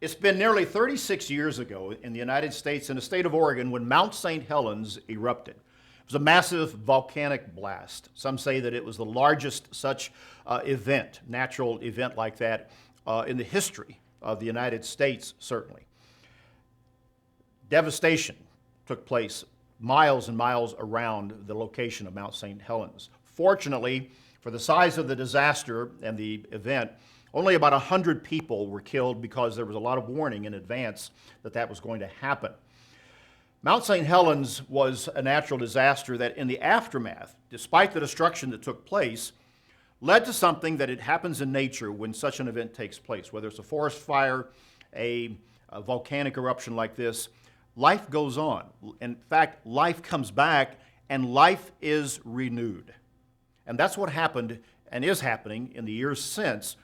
It's been nearly 36 years ago in the United States, in the state of Oregon, when Mount St. Helens erupted. It was a massive volcanic blast. Some say that it was the largest such event, natural event like that, in the history of the United States, certainly. Devastation took place miles and miles around the location of Mount St. Helens. Fortunately, for the size of the disaster and the event, only about 100 people were killed because there was a lot of warning in advance that that was going to happen. Mount St. Helens was a natural disaster that in the aftermath, despite the destruction that took place, led to something that it happens in nature when such an event takes place. Whether it's a forest fire, a volcanic eruption like this, life goes on. In fact, life comes back and life is renewed. And that's what happened and is happening in the years since.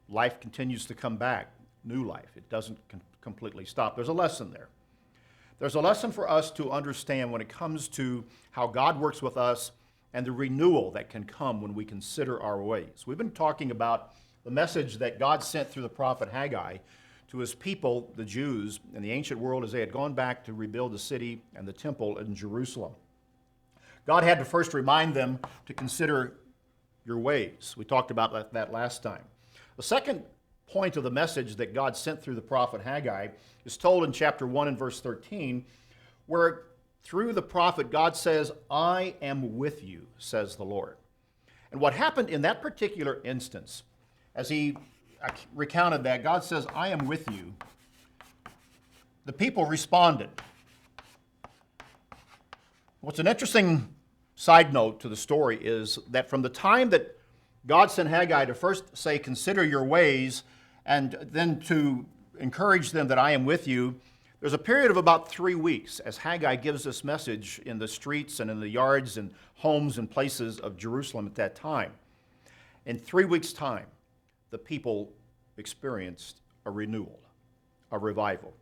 Life continues to come back, new life. It doesn't completely stop. There's a lesson there. There's a lesson for us to understand when it comes to how God works with us and the renewal that can come when we consider our ways. We've been talking about the message that God sent through the prophet Haggai to his people, the Jews, in the ancient world as they had gone back to rebuild the city and the temple in Jerusalem. God had to first remind them to consider your ways. We talked about that last time. The second point of the message that God sent through the prophet Haggai is told in chapter 1 and verse 13, where through the prophet God says, "I am with you," says the Lord. And what happened in that particular instance, as he recounted that, God says, "I am with you," the people responded. What's an interesting side note to the story is that from the time that God sent Haggai to first say, "Consider your ways," and then to encourage them that I am with you, there's a period of about 3 weeks as Haggai gives this message in the streets and in the yards and homes and places of Jerusalem at that time. In 3 weeks' time, the people experienced a renewal, a revival,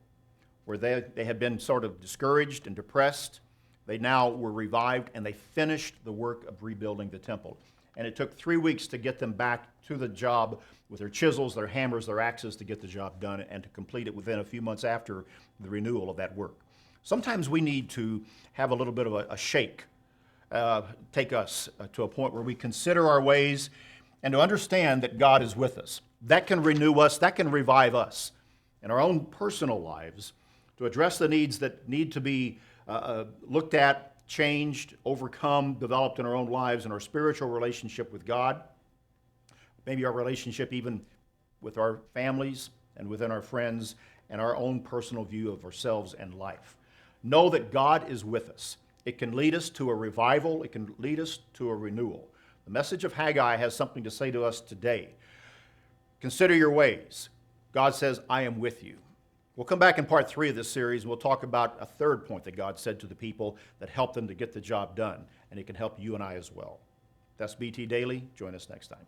where they had been sort of discouraged and depressed. They now were revived and they finished the work of rebuilding the temple. And it took 3 weeks to get them back to the job with their chisels, their hammers, their axes to get the job done and to complete it within a few months after the renewal of that work. Sometimes we need to have a little bit of a shake, take us to a point where we consider our ways and to understand that God is with us. That can renew us, that can revive us in our own personal lives to address the needs that need to be looked at, changed, overcome, developed in our own lives, in our spiritual relationship with God, maybe our relationship even with our families and within our friends, and our own personal view of ourselves and life. Know that God is with us. It can lead us to a revival. It can lead us to a renewal. The message of Haggai has something to say to us today. Consider your ways. God says, "I am with you." We'll come back in part 3 of this series, and we'll talk about a third point that God said to the people that helped them to get the job done, and it can help you and I as well. That's BT Daily. Join us next time.